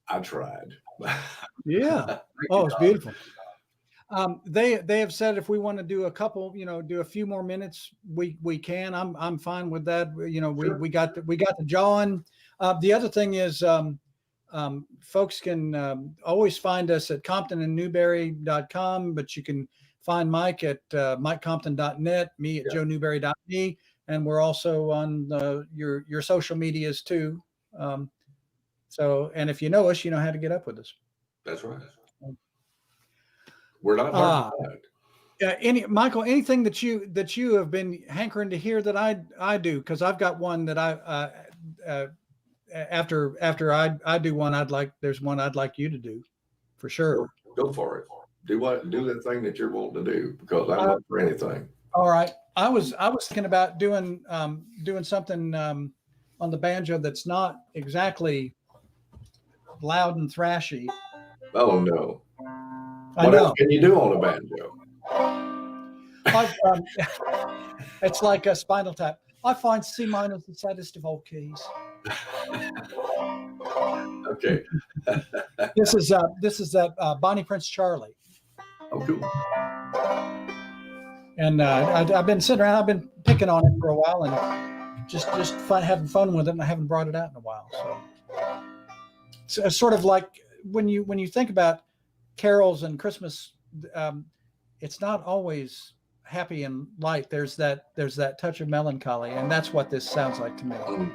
I tried. Yeah. Oh, it's beautiful. They have said if we want to do a couple, do a few more minutes, we can. I'm fine with that. Sure. We got the jawing. The other thing is, folks can always find us at comptonandnewberry.com, but you can find Mike at mikecompton.net, me at joenewberry.me, and we're also on your social medias too. And if you know us, you know how to get up with us. That's right. We're not hard to find. Michael, anything that you have been hankering to hear that I do, because I've got one that after I do one, there's one I'd like you to do for sure. Go for it. Do that thing that you're wanting to do, because I'm up for anything. All right. I was thinking about doing something on the banjo that's not exactly loud and thrashy. Oh no. I What know. else can you do on a banjo? It's like a Spinal Tap. I find C minor is the saddest of all keys. Okay. This is that Bonnie Prince Charlie. Oh, cool. And I've been sitting around. I've been picking on it for a while and just having fun with it. And I haven't brought it out in a while. So it's sort of like when you think about carols and Christmas, it's not always happy and light. There's that touch of melancholy, and that's what this sounds like to me. Well,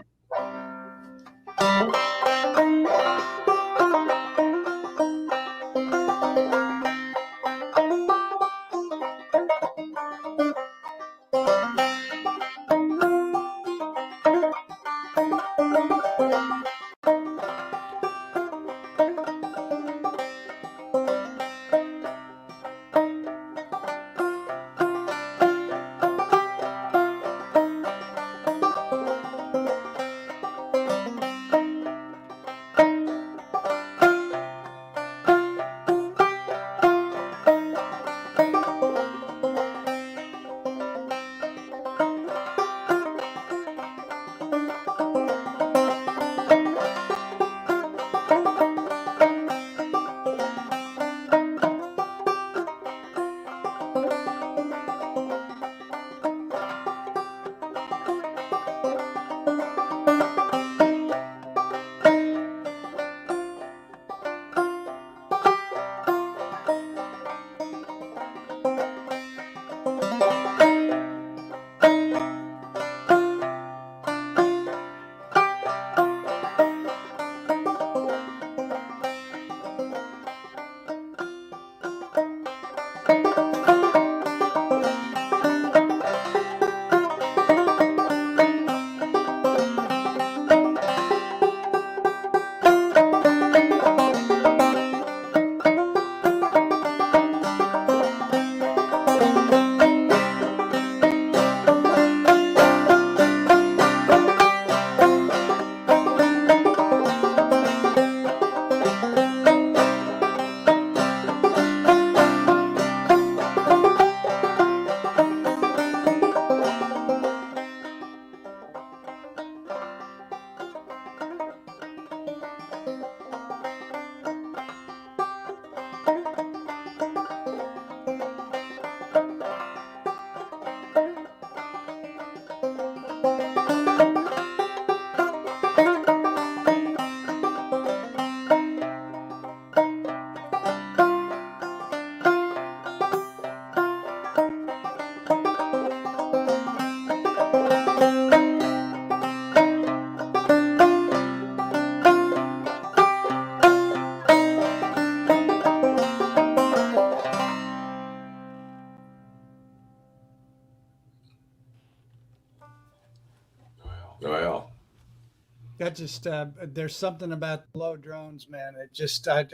That just there's something about low drones, man. It just I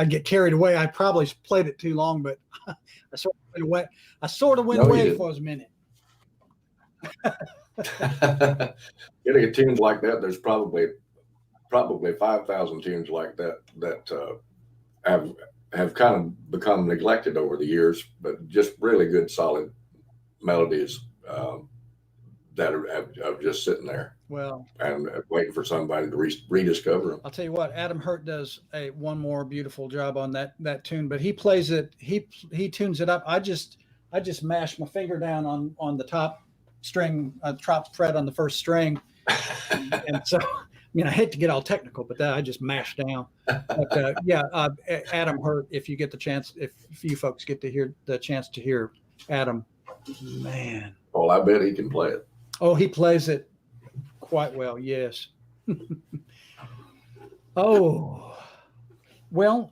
get carried away. I probably played it too long, but I sort of went away. No, you away didn't. for a minute. getting a tune like that, there's probably 5,000 tunes like that have kind of become neglected over the years, but just really good, solid melodies that are just sitting there Well, and waiting for somebody to rediscover them. I'll tell you what, Adam Hurt does one more beautiful job on that tune, but he plays it, he tunes it up. I just mash my finger down on the top string, top fret on the first string, and so I mean I hate to get all technical, but that I just mash down. But Adam Hurt, if you get the chance, if you folks get to hear the chance to hear Adam, man. Well, I bet he can play it. Oh, he plays it quite well, yes. Oh, well,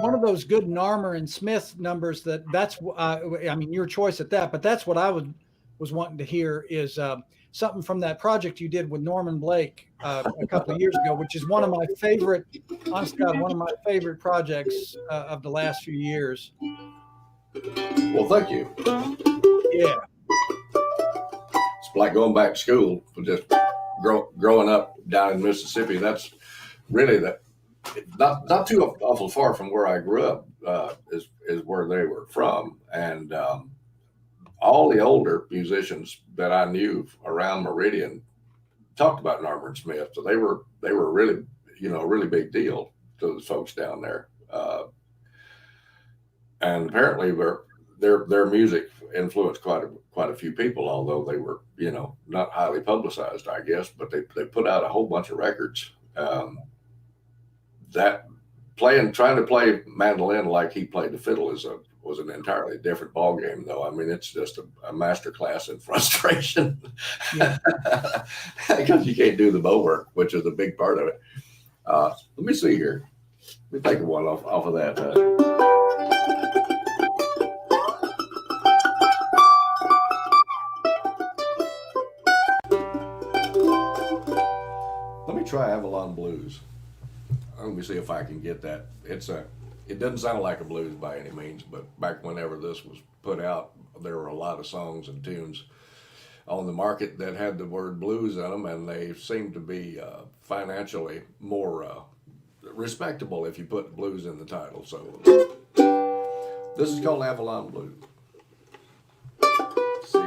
one of those good Narmer and Smith numbers that's I mean your choice at that, but that's what I was wanting to hear is something from that project you did with Norman Blake a couple of years ago, which is one of my favorite honest to God, one of my favorite projects of the last few years. Well, thank you. Yeah. It's like going back to school, just growing up down in Mississippi. That's really not too awful far from where I grew up. Is where they were from, and all the older musicians that I knew around Meridian talked about Norman Smith. So they were really, a really big deal to the folks down there. And apparently their music influenced quite a few people, although they were, not highly publicized, I guess, but they put out a whole bunch of records. That trying to play mandolin like he played the fiddle was an entirely different ballgame, though. I mean, it's just a master class in frustration. Yeah. Because you can't do the bow work, which is a big part of it. Let me see here. Let me take one off of that. Let me try Avalon Blues. Let me see if I can get that. It doesn't sound like a blues by any means, but back whenever this was put out, there were a lot of songs and tunes on the market that had the word blues in them, and they seemed to be financially more respectable if you put blues in the title. So this is called Avalon Blues. Let's see.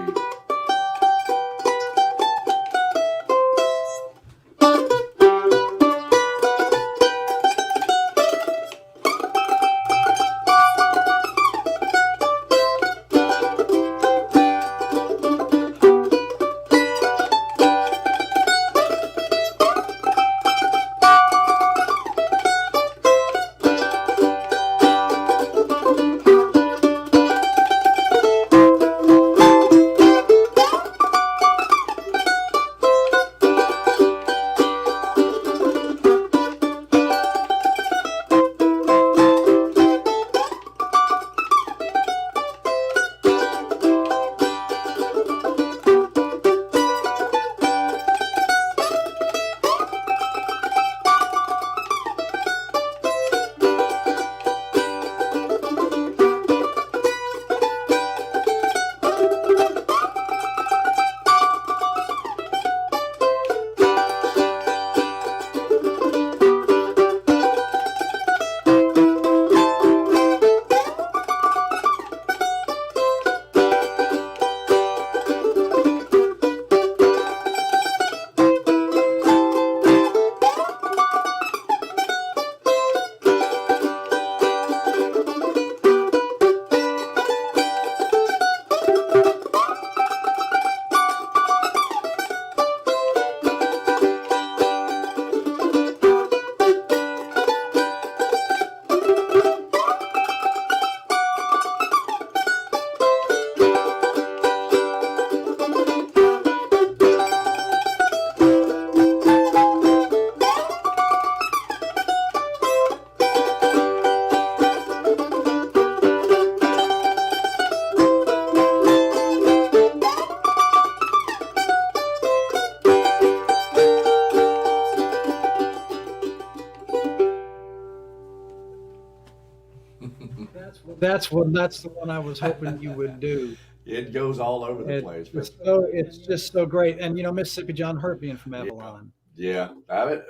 That's the one I was hoping you would do. It goes all over the place. It's just so great. And Mississippi John Hurt being from Avalon. Yeah. Wow.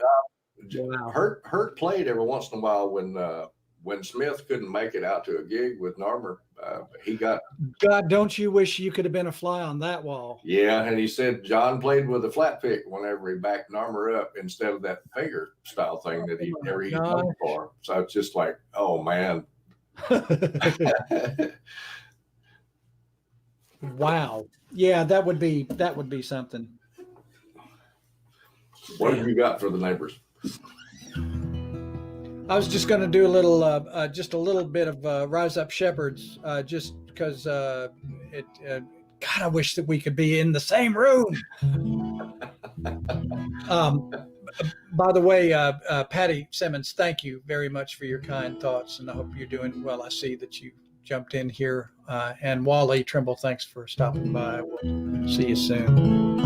Hurt played every once in a while when Smith couldn't make it out to a gig with Narmer. He got. God, don't you wish you could have been a fly on that wall? Yeah, and he said John played with a flat pick whenever he backed Narmer up instead of that finger style thing that he never used for. So it's just like, oh man. Wow. Yeah, that would be something. What have you got for the neighbors? I was just going to do a little bit of Rise Up Shepherds, just because God, I wish that we could be in the same room. By the way, Patty Simmons, thank you very much for your kind thoughts, and I hope you're doing well. I see that you jumped in here. And Wally Trimble, thanks for stopping by. We'll see you soon.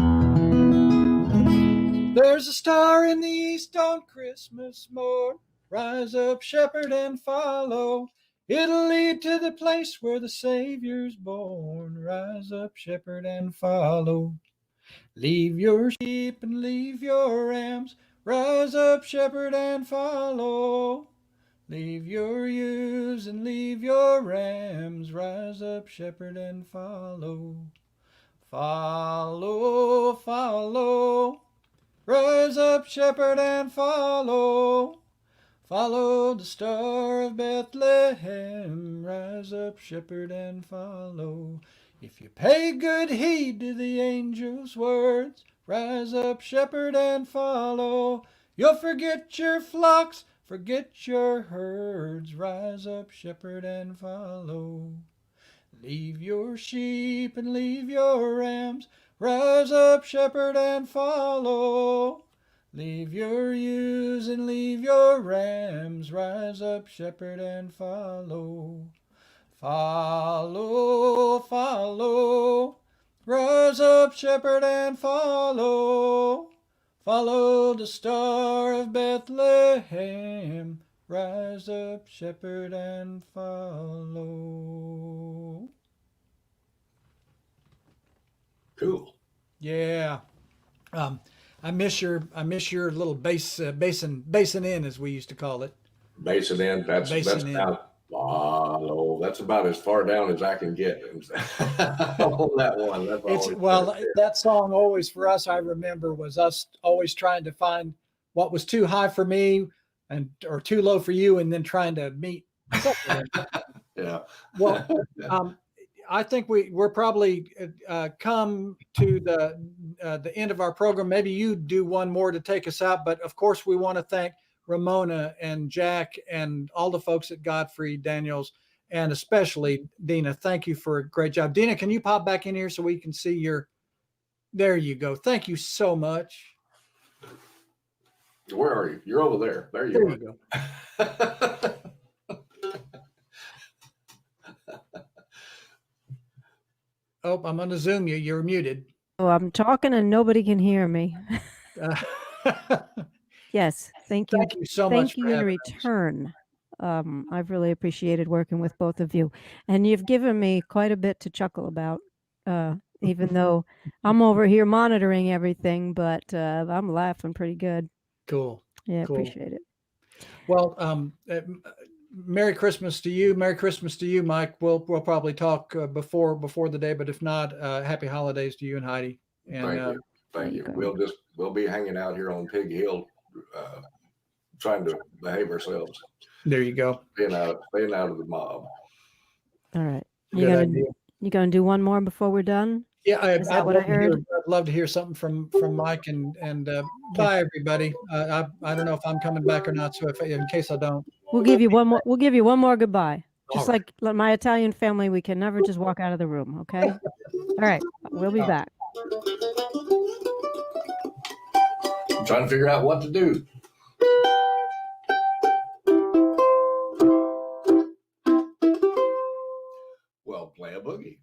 There's a star in the east on Christmas morn. Rise up, shepherd, and follow. It'll lead to the place where the Savior's born. Rise up, shepherd, and follow. Leave your sheep and leave your rams. Rise up, shepherd, and follow. Leave your ewes and leave your rams. Rise up, shepherd, and follow. Follow, follow. Rise up, shepherd, and follow. Follow the star of Bethlehem. Rise up, shepherd, and follow. If you pay good heed to the angel's words, rise up, shepherd, and follow. You'll forget your flocks, forget your herds. Rise up, shepherd, and follow. Leave your sheep and leave your rams. Rise up, shepherd, and follow. Leave your ewes and leave your rams. Rise up, shepherd, and follow. Follow, follow. Rise up, shepherd, and follow. Follow the star of Bethlehem. Rise up, shepherd, and follow. Cool. Yeah. I miss your little basin in, as we used to call it. Basin in. That's about follow. That's about as far down as I can get on that one. That song always for us, I remember, was us always trying to find what was too high for me or too low for you, and then trying to meet. Yeah. Well, I think we're probably come to the end of our program. Maybe you do one more to take us out, but of course we want to thank Ramona and Jack and all the folks at Godfrey Daniels, and especially Dina. Thank you for a great job. Dina, can you pop back in here so we can see your? There you go. Thank you so much. Where are you? You're over there. There you go. Oh, I'm going to Zoom you. You're muted. Oh, I'm talking and nobody can hear me. Yes, thank you. Thank you so much. Thank you in return. I've really appreciated working with both of you, and you've given me quite a bit to chuckle about, even though I'm over here monitoring everything, but I'm laughing pretty good. Cool. Yeah, Cool. appreciate it. Well, Merry Christmas to you. Merry Christmas to you, Mike. We'll probably talk before the day, but if not, Happy Holidays to you and Heidi. And Thank you. We'll be hanging out here on Pig Hill, trying to behave ourselves. There you go. Staying out of the mob. All right. You gonna do one more before we're done? Yeah, Is that what I heard? I'd love to hear something from Mike and bye everybody. I don't know if I'm coming back or not, so in case I don't, We'll give you one more. We'll give you one more goodbye. Just All like my Italian family, we can never just walk out of the room. Okay. All right. We'll be back. I'm trying to figure out what to do. Well, play a boogie.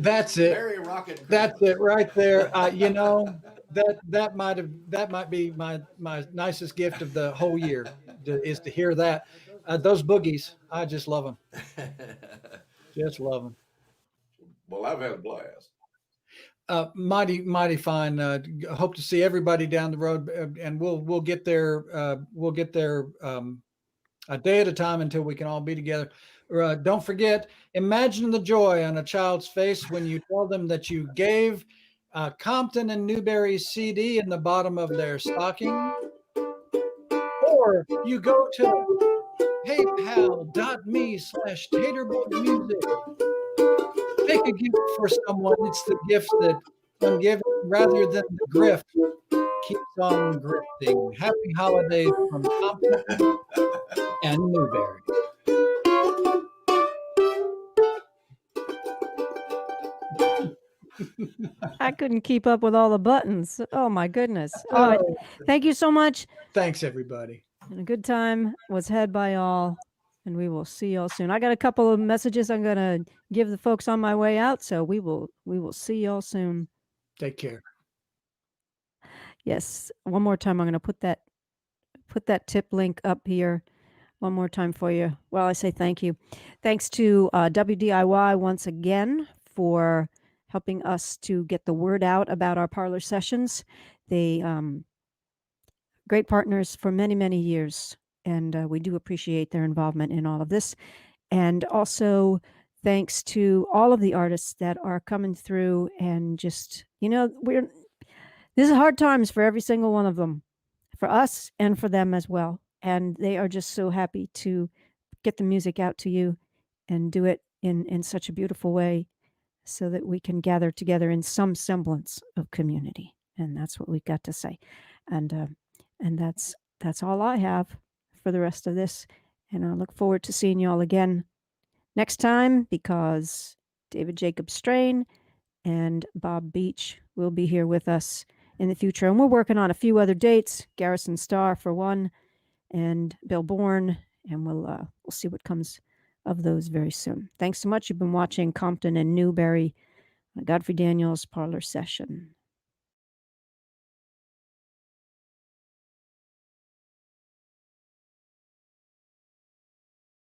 That's it. Merry Rocket That's it right there. You know, that might be my nicest gift of the whole year is to hear that. Those boogies, I just love them. Just love them. Well, I've had a blast. Mighty fine. Hope to see everybody down the road, and we'll get there. We'll get there a day at a time until we can all be together. Don't forget, imagine the joy on a child's face when you tell them that you gave Compton and Newberry's CD in the bottom of their stocking, or you go to paypal.me/taterbugmusic. Pick a gift for someone. It's the gift that can give rather than the grift keeps on grifting. Happy holidays from Compton and Newberry. I couldn't keep up with all the buttons. Oh my goodness. All right. Thank you so much. Thanks, everybody. And a good time was had by all. And we will see y'all soon. I got a couple of messages I'm gonna give the folks on my way out. So we will see y'all soon. Take care. Yes. One more time, I'm gonna put that tip link up here one more time for you. Well, I say thank you. Thanks to WDIY once again for helping us to get the word out about our parlor sessions. They great partners for many, many years. And we do appreciate their involvement in all of this. And also thanks to all of the artists that are coming through and just, this is hard times for every single one of them, for us and for them as well. And they are just so happy to get the music out to you and do it in such a beautiful way so that we can gather together in some semblance of community. And that's what we've got to say. And that's all I have for the rest of this. And I look forward to seeing you all again next time, because David Jacob Strain and Bob Beach will be here with us in the future. And we're working on a few other dates, Garrison Starr for one, and Bill Bourne, and we'll see what comes of those very soon. Thanks so much. You've been watching Compton and Newberry, Godfrey Daniels Parlor Session.